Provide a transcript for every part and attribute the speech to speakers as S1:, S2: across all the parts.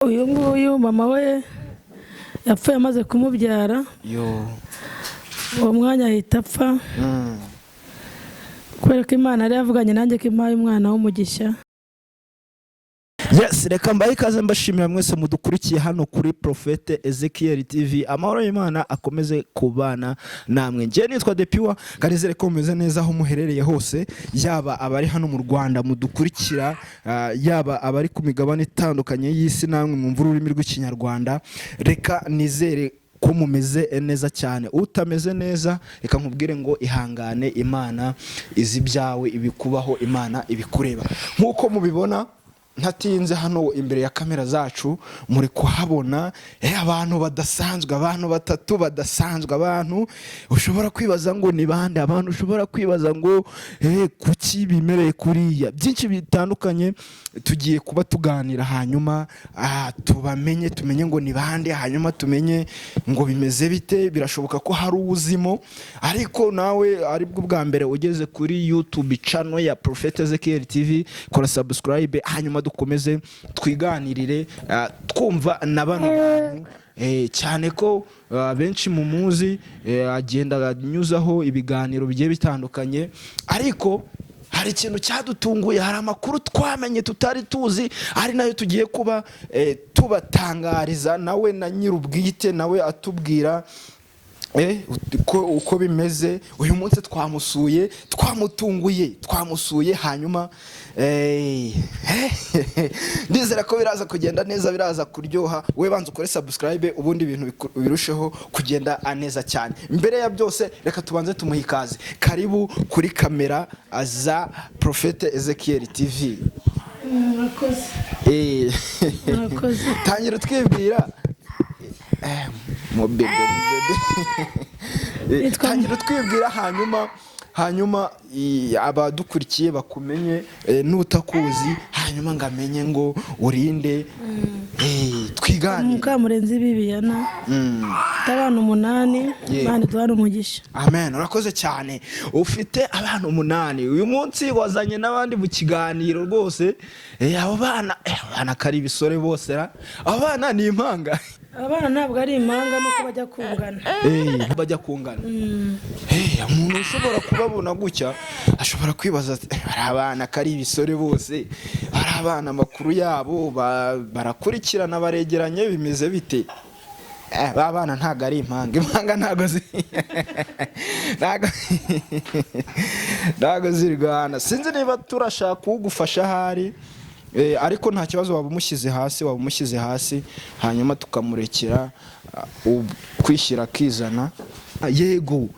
S1: uyu nguyu mama we yapfuye amaze kumubyara uwo mwanya ahita apfa kubera ko Imana yari yavuganye nanjye ko impaye umwana w'umugisha.
S2: Yes, reka mbaye ikaze mbashimira mwese mudukurikiye hano kuri Prophete Ezekiel TV. Amahoro y'Imana akomeze kubana namwe. Ngiye nitwa Depiwa, karizere ko mumeze neza aho muherereye hose, yaba abari hano mu Rwanda mudukurikira, yaba abari ku migabane itandukanye y'isi namwe mwumva ururimi rw'ikinyarwanda. Reka nizere ko mumeze neza cyane. Utameze neza reka nkubwire ngo ihangane, Imana izi byawe ibikubaho, Imana ibikureba. Nkuko mubibona ntatinze hano imbere ya kamera zacu muri kuhabona abantu badasanzwe, abantu batatu badasanzwe, abantu ushobora kwibaza ngo ni bande, abantu ushobora kwibaza ngo kuki bimereye kuriya, byinshi bitandukanye tugiye kuba tuganira, hanyuma tubamenye, tumenye ngo ni bande, hanyuma tumenye ngo bimeze bite. Birashoboka ko hari ubuzimo, ariko nawe aribwo bwa mbere ugeze kuri YouTube channel ya Prophete Ezekiel TV, kora subscribe, hanyuma dukomeze twiganirire twumva na bano bantu cyane ko benshi mu muzi agenda anyuzaho ibiganiro bigiye bitandukanye, ariko hari ikintu cyadutunguye, hari amakuru twamenye tutari tuzi, ari nayo tugiye kuba tubatangariza, nawe na nyirubwite nawe atubwira uko bimeze. Uyu munsi twamusuye, twamusuye, hanyuma ndizera ko biraza kugenda neza, biraza kuryoha. We banza ukore subscribe, ubundi ibintu birusheho kugenda neza cyane. Mbere ya byose reka tubanze tumuhe ikaze. Karibu kuri kamera za Prophete Ezekiel TV.
S1: Murakoze.
S2: Tangira twibwira tangira twibwira, hanyuma abadukurikiye bakumenye, n'utakuzi hanyuma ngamenye ngo urinde. Twiganire.
S1: Mukamurenzi Bibiana, abana 8, Imana iduhane umugisha.
S2: Amen. Urakoze cyane, ufite abana 8. Uyu munsi wazanye n'abandi mu kiganiro rwose. Abo bana kari ibisore bose, abo bana ni impanga.
S1: Abana ntabwo ari impanga, nuko bajya kungana.
S2: Bajya kungana. Umuntu ushobora kubabona gutya ashobora kwibaza ari abana kari ibisore bose, ari abana makuru yabo barakurikirana, baregeranye, bimeze bite? Abana ntago ari impanga ntago zirwana. Sinzi niba turashaka kugufasha hari, ariko nta kibazo, waba umushyize hasi hanyuma tukamurekera kwishyira akizana. Yego,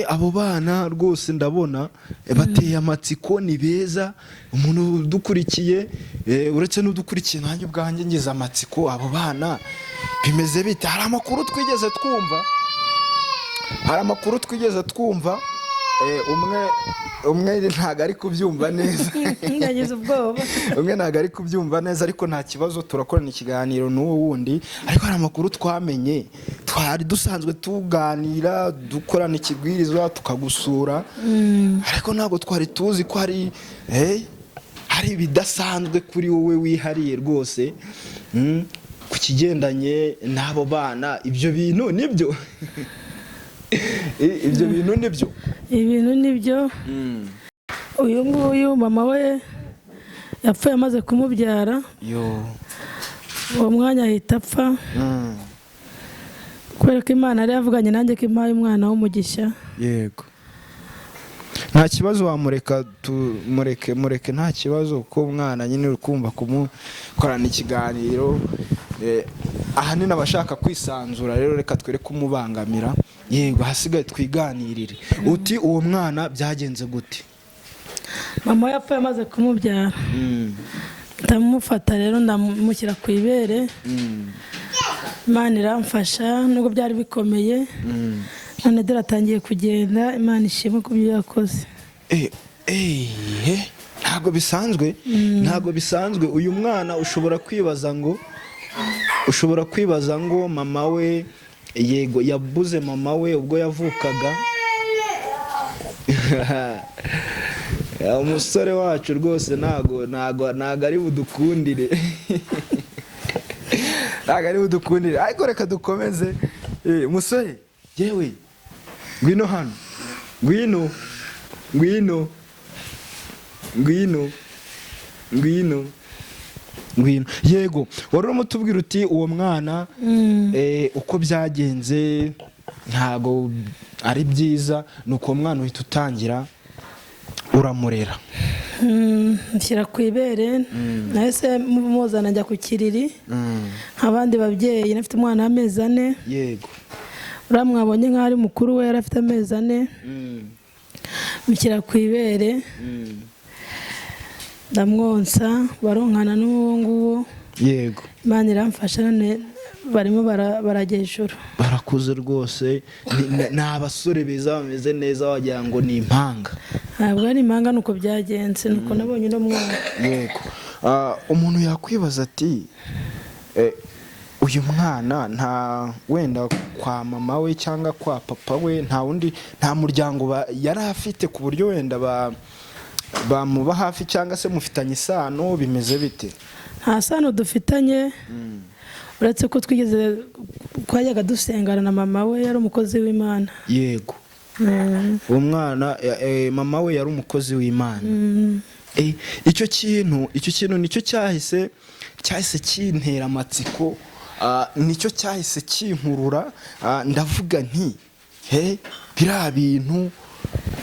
S2: abo bana rwose ndabona bateye amatsiko, ni beza. Umuntu udukurikiye, uretse n'udukurikiye nanjye ubwanjye ngize amatsiko, abo bana bimeze bite? Hari amakuru twigeze twumva, umwe ntago ari kubyumva neza.
S1: Ndagize ubwoba.
S2: Umwe ntago ari kubyumva neza, ariko nta kibazo, turakorana ikiganiro n'uwo wundi. Ariko hari amakuru twamenye, twari dusanzwe tuganira, dukorana ikibwirizwa, tukagusura, ariko ntabwo twari tuzi ko hari ibidasanzwe kuri wowe wihariye rwose ku kigendanye n'abo bana. Ibyo bintu nibyo?
S1: Ibintu nibyo. Uyu nguyu mama we yapfuye amaze kumubyara uwo mwanya ahita apfa kubera ko Imana yari yavuganye nanjye ko impaye umwana w'umugisha.
S2: Yego, nta kibazo, wamureka mureke, nta kibazo, ko umwana nyine uri kumva kumukorana ikiganiro. Ahanini abashaka kwisanzura, rero reka twere kumubangamira. Yego, hasigaye twiganirire. Uti uwo mwana byagenze gute?
S1: Mama yapfuye amaze kumubyara, ndamufata rero ndamushyira ku ibere. Imana iramfasha nubwo byari bikomeye, none dore atangiye kugenda. Imana ishimwe ku byo yakoze.
S2: Ntabwo bisanzwe. Uyu mwana ushobora kwibaza ngo mama we, yego, yabuze mama we ubwo yavukaga. Umusore wacu rwose ntago ari budukundire. ntabwo ari budukundire ariko reka dukomeze. Musore yewe ngwino hano, ngwino ngwino ngwino ngwino ngwino. Yego wari urimo tubwira uti uwo mwana uko byagenze ntago ari byiza, nuko uwo mwana uhita utangira uramurera.
S1: nshyira ku ibere nahise muzana njya ku kiriri nk'abandi babyeyi. nafite umwana w'amezi 4.
S2: Yego
S1: uriya mwabonye nk'aho ari mukuru we yari afite amezi 4. mushyira ku ibere ndamwonsa baronkana n'uwo nguwo.
S2: yego
S1: Imana iramfasha none barimo barajya ijuru.
S2: barakuze rwose, ni abasore beza bameze neza wagira ngo ni impanga.
S1: Ntabwo ari impanga nuko byagenze nuko nabonye uno mwana.
S2: Yego umuntu yakwibaza ati uyu mwana nta wenda kwa mama we cyangwa kwa papa we nta muryango yari afite ku buryo wenda bamuba hafi cyangwa se mufitanye isano, bimeze bite?
S1: Nta sano dufitanye uretse ko twajyaga dusengana na mama we yari umukozi w'Imana.
S2: Yego uwo mwana mama we yari umukozi w'Imana. Icyo kintu nicyo cyahise kintera amatsiko, nicyo cyahise kinkurura. Ndavuga nti biriya bintu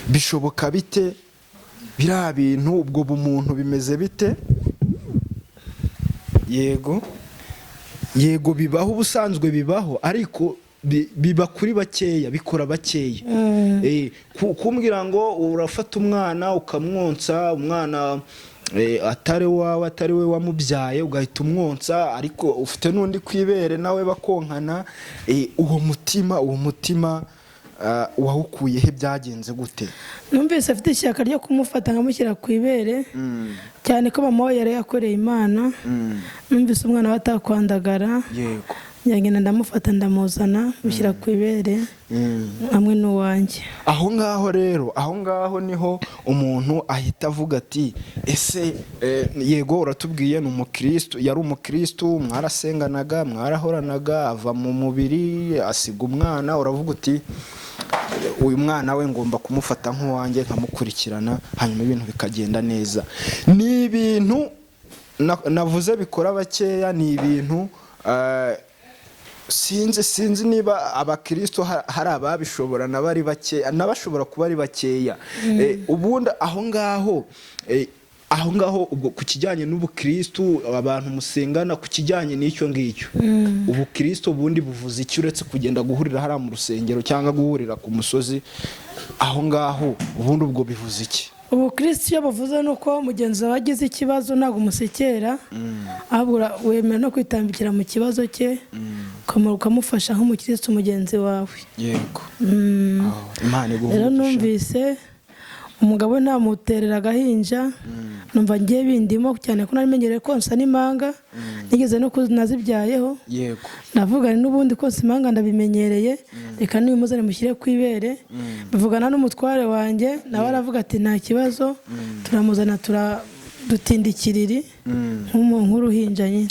S2: bishoboka bite? Biriya bintu ubwo bumuntu bimeze bite? Yego bibaho, ubusanzwe bibaho, ariko biba kuri bakeya, bikora bakeya. Kumbwira ngo urafata umwana ukamwonsa, umwana atari wawe, atari we wamubyaye, ugahita umwonsa, ariko ufite n'undi kwibere nawe bakonkana. Uwo mutima wawukuye he? Byagenze gute?
S1: Numvise afite ishyaka ryo kumufata nkamushyira ku ibere, cyane ko mama we yari yakoreye Imana. Numvise umwana we atakwandagara.
S2: Yego
S1: njyagenda ndamufata ndamuzana mushyira ku ibere hamwe n'uwanjye.
S2: Aho ngaho rero, aho ngaho niho umuntu ahita avuga ati ese yego uratubwiye ni umukristo, yari umukristo, mwarasenganaga, mwarahoranaga, ava mu mubiri asiga umwana, uravuga uti uyu mwana we ngomba kumufata nk'uwanjye nkamukurikirana, hanyuma ibintu bikagenda neza. Ni ibintu navuze bikora bakeya, ni ibintu sinzi niba abakristo hari ababishobora n'abari bakeya, n'abashobora kuba ari bakeya. Ubundi aho ngaho ubwo ku kijyanye n'ubukristo abantu musengana, ku kijyanye n'icyo ngicyo ubukristo bundi buvuze iki uretse kugenda guhurira hariya mu rusengero cyangwa guhurira ku musozi? Aho ngaho ubundi ubwo bivuze iki?
S1: Ubukristo iyo buvuze nuko mugenzi wawe agize ikibazo ntabwo umusekera, ahubwo wemera no kwitambikira mu kibazo cye ukamufasha nk'umukristo mugenzi wawe.
S2: Yego Imana iguhe.
S1: Rero numvise umugabo ntamuterera agahinja, numva ngiye bindimo cyane ko narimenyereye konsa n'impanga, nigeze no nazibyayeho.
S2: Yego
S1: navuga n'ubundi konsa impanga ndabimenyereye, reka n'uyu muzane mushyire ku ibere. bivugana n'umutware wanjye, nawe aravuga ati nta kibazo, turamuzana dutindikiriri nk'uruhinja nyine.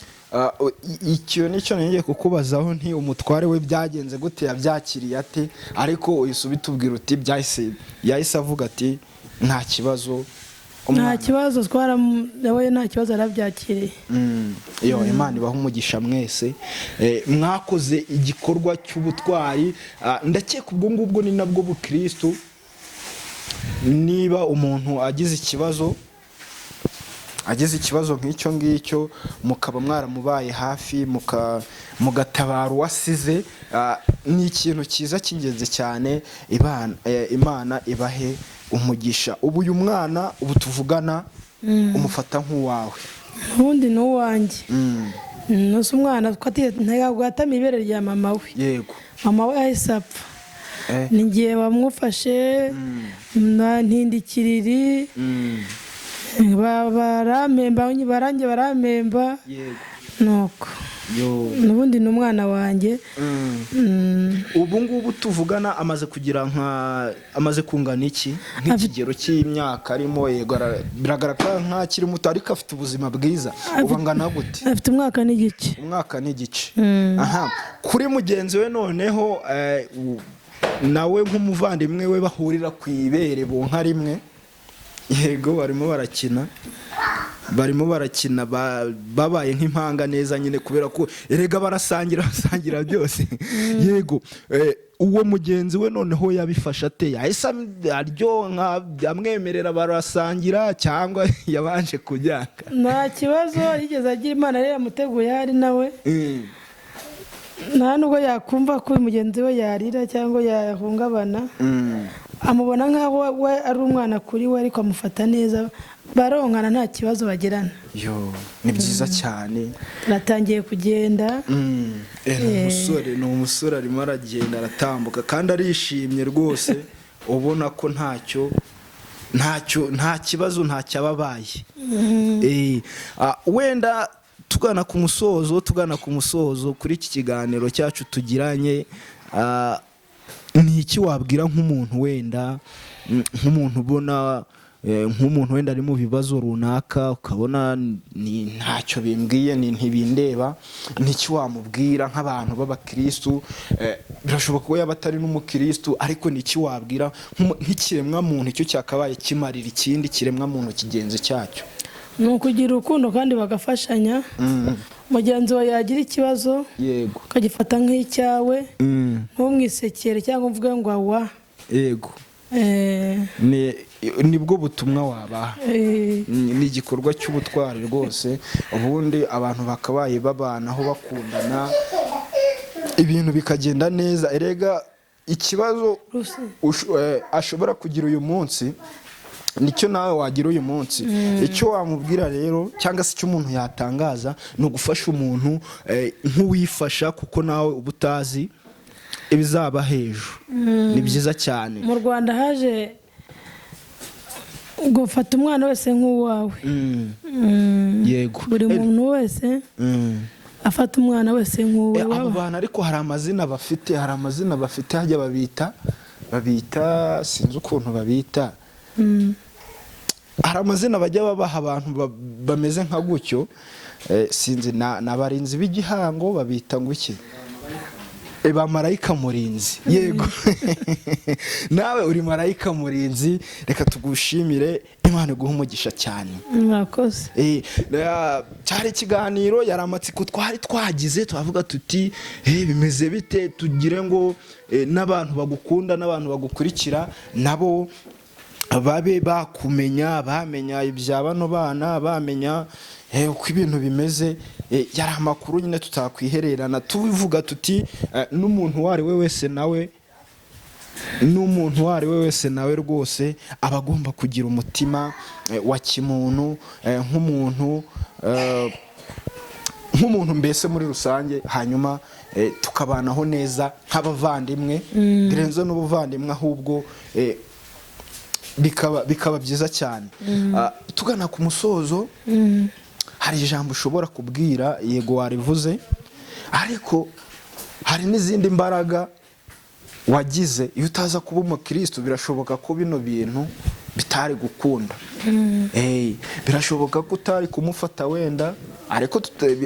S2: Icyo nicyo ngiye kukubazaho, nti umutware we byagenze gute, yabyakiriye ate? Ariko uhise ubitubwira uti yahise avuga ati nta kibazo,
S1: nta kibazo, nawe nta kibazo arabyakiriye.
S2: Imana ibaha umugisha mwese, mwakoze igikorwa cy'ubutwari. Ndakeka ubwo ngubwo ni nabwo bukristo. Niba umuntu agize ikibazo nk'icyo ngicyo, mukaba mwaramubaye hafi, mugatabara uwasize, ni ikintu cyiza cy'ingenzi cyane. Imana ibahe umugisha. Ubu uyu mwana ubu tuvugana umufata nk'uwawe?
S1: Ubundi ni uwanjye. Nusa umwana ntabwo yatamiye ibere rya mama we.
S2: Yego
S1: mama we yahise apfa, ni ngiye wamufashe ntindikiriri, baramemba nuko n'ubundi ni umwana wanjye.
S2: ubu ngubu tuvugana amaze kungana iki nk'ikigero cy'imyaka arimo? Yego biragaragara nk'akiri muto ariko afite ubuzima bwiza. ubangana gute?
S1: Afite umwaka n'igice.
S2: Aha, kuri mugenzi we noneho nawe nk'umuvandimwe we bahurira ku ibere bonka rimwe, yego barimo barakina babaye nk'impanga neza nyine, kubera ko erega barasangira byose. Yego, uwo mugenzi we noneho yabifasha ate? Yahise aryoha amwemerera barasangira cyangwa yabanje kujyanga?
S1: Nta kibazo yigeze agira, Imana rero yamuteguye hari nawe. Nta nubwo yakumva ko mugenzi we yarira cyangwa yahungabana. Amubona nk'aho we ari umwana kuri we, ariko amufata neza, baronkana nta kibazo bagirana.
S2: Ni byiza cyane.
S1: Natangiye kugenda.
S2: Ni umusore arimo aragenda aratambuka kandi arishimye rwose, ubona ko nta kibazo ntacyababaye. Wenda tugana ku musozo kuri iki kiganiro cyacu tugiranye, ni iki wabwira nk'umuntu wenda ubona nk'umuntu wenda ari mu bibazo runaka, ukabona ntacyo bimbwiye, ntibindeba, n'iki wamubwira nk'abantu b'abakristu? Birashoboka ko yaba atari n'umukristu, ariko n'iki wabwira nk'ikiremwa muntu icyo cyakabaye kimarira ikindi kiremwa muntu kigenzi cyacyo?
S1: Ni ukugira urukundo kandi bagafashanya. Mugenzi wawe yagira ikibazo,
S2: yego,
S1: ukagifata nk'icyawe, ntumwisekere cyangwa uvuge ngo awa.
S2: Yego, nibwo butumwa wabaha. Ni igikorwa cy'ubutwari rwose. Ubundi abantu bakabaye babanaho bakundana, ibintu bikagenda neza. Erega ikibazo ashobora kugira uyu munsi nicyo nawe wagira uyu munsi. Icyo wamubwira rero cyangwa se icyo umuntu yatangaza ni ugufasha umuntu nk'uwifasha, kuko nawe uba utazi ibizaba hejuru. Ni byiza cyane.
S1: Mu Rwanda haje gufata umwana wese nk'uwawe.
S2: Yego,
S1: buri muntu wese afata umwana wese nk'uwe.
S2: Abo bana ariko hari amazina bafite hajya babita sinzi ukuntu babita. Hari amazina bajya babaha abantu bameze nka gutyo, sinzi, n'abarinzi b'igihango babita ngo iki? Ba marayika murinzi. Yego. Nawe uri marayika murinzi, reka tugushimire, Imana iguhe umugisha cyane.
S1: Mwakoze.
S2: Cyari ikiganiro, yari amatsiko twari twagize, twavuga tuti bimeze bite, tugire ngo n'abantu bagukunda n'abantu bagukurikira nabo babe bamenya ibya bano bana, bamenya uko ibintu bimeze. Yari amakuru nyine tutakwihererana, tubivuga tuti n'umuntu uwo ari we wese nawe rwose aba agomba kugira umutima wa kimuntu, nk'umuntu mbese muri rusange, hanyuma tukabanaho neza nk'abavandimwe, birenze n'ubuvandimwe ahubwo bikaba byiza cyane. Tugana ku musozo, hari ijambo ushobora kubwira? Yego, warivuze, ariko hari n'izindi mbaraga wagize. Iyo utaza kuba umukristo, birashoboka ko bino bintu bitari gukunda. Birashoboka ko utari kumufata wenda, ariko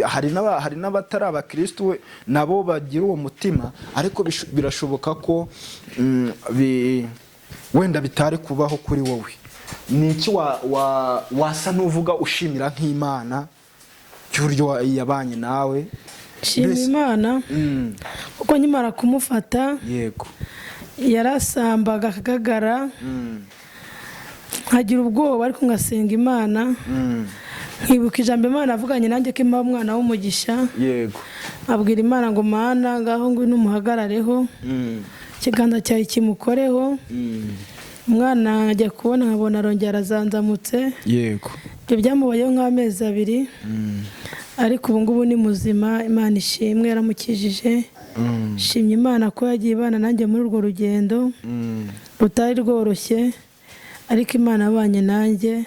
S2: hari n'abatari abakristo nabo bagira uwo mutima, ariko birashoboka ko wenda bitari kubaho kuri wowe. Ni iki wasa n'uvuga ushimira nk'Imana cy'uburyo yabanye nawe?
S1: Shima Imana kuko nkimara kumufata,
S2: yego,
S1: yarasambaga akagagara, nkagira ubwoba, ariko ngasenga Imana, nkibuka ijambo Imana avuganye nanjye ko impa umwana w'umugisha.
S2: Yego,
S1: abwira Imana ngo Mana ngaho ngwino umuhagarareho, ikiganza cyawe kimukoreho. Umwana ajya kubona nkabona arongera arazanzamutse.
S2: Yego,
S1: ibyo byamubayeho nk'amezi 2, ariko ubu ngubu ni muzima. Imana ishimwe, yaramukijije. Shimye Imana ko yagiye ibana nanjye muri urwo rugendo rutari rworoshye, ariko Imana abanye nanjye.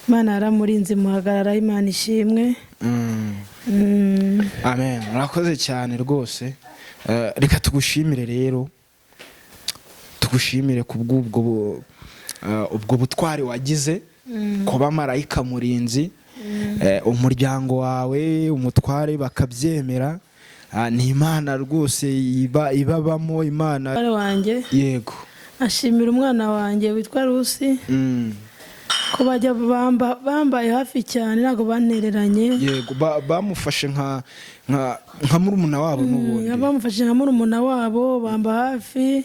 S1: Imana yaramurinze muhagarara. Imana ishimwe.
S2: amen. Murakoze cyane rwose. Reka tugushimire rero, tugushimire ku bw'ubwo ubwo butwari wagize, kuba marayika murinzi, umuryango wawe umutware bakabyemera. Ni Imana rwose ibabamo Imana
S1: wanjye.
S2: Yego.
S1: Ashimira umwana wanjye witwa Rusi ko bajya bambaye hafi cyane, ntabwo bantereranye.
S2: Yego, bamufashe nka murumuna wabo n'ubundi.
S1: Bamufashe nka murumuna wabo, bamba hafi,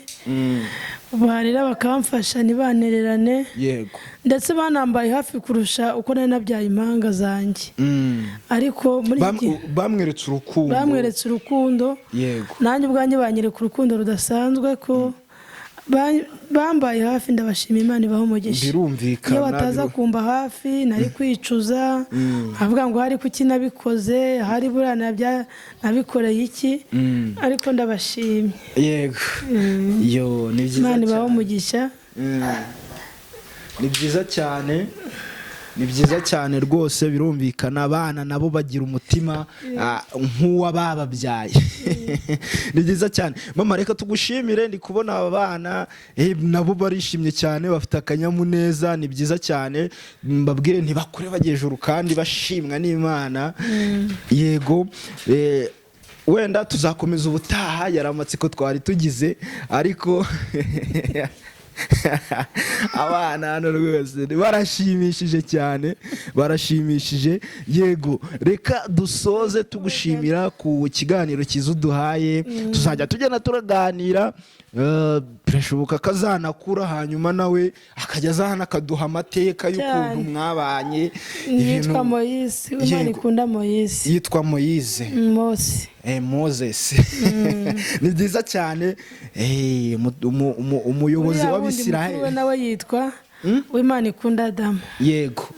S1: barira bakamfasha ntibantererane.
S2: Yego.
S1: Ndetse banambaye hafi kurusha uko nari nabyaye impanga zanjye. Ariko muri bamweretse urukundo.
S2: Yego.
S1: Nanjye ubwanjye banyereka urukundo rudasanzwe ko bambaye hafi. Ndabashima, Imana ibaho umugisha.
S2: Birumvikana.
S1: Iyo bataza kumba hafi nari kwicuza, avuga ngo hari kuki nabikoze, hari burana nabikoreye iki, ariko ndabashimye.
S2: Yego. Yo, ni byiza.
S1: Imana ibaho umugisha.
S2: Ni byiza cyane. Ni byiza cyane rwose. Birumvikana, abana nabo bagira umutima nk'uwabababyaye. Ni byiza cyane. Mama, reka tugushimire. Ndi kubona aba bana nabo barishimye cyane, bafite akanyamuneza. Ni byiza cyane. Mbabwire ntibakure bagiye hejuru kandi bashimwa n'Imana. Yego. Wenda tuzakomeza ubutaha, yari amatsiko twari tugize, ariko abana hano rwose barashimishije cyane, barashimishije. Yego, reka dusoze tugushimira ku kiganiro cyiza uduhaye. Tuzajya tugenda turaganira, birashoboka ko azanakura hanyuma nawe akajya azana akaduha amateka y'ukuntu mwabanye.
S1: Yitwa Moise, Imana ikunda Moise.
S2: Yitwa Moise. Moses. Ni byiza cyane. Umuyobozi w'Abisiraheli
S1: nawe yitwa Imana ikunda Adamu.
S2: Yego.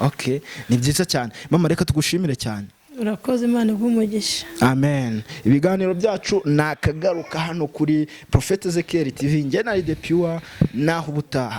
S2: Okay, ni byiza cyane. Mama, reka tugushimire cyane.
S1: Urakoze, Imana igumugisha.
S2: Amen. Ibiganiro byacu nakagaruka hano kuri Prophet Ezekiel TV. Njye na The Pure, naho ubutaha.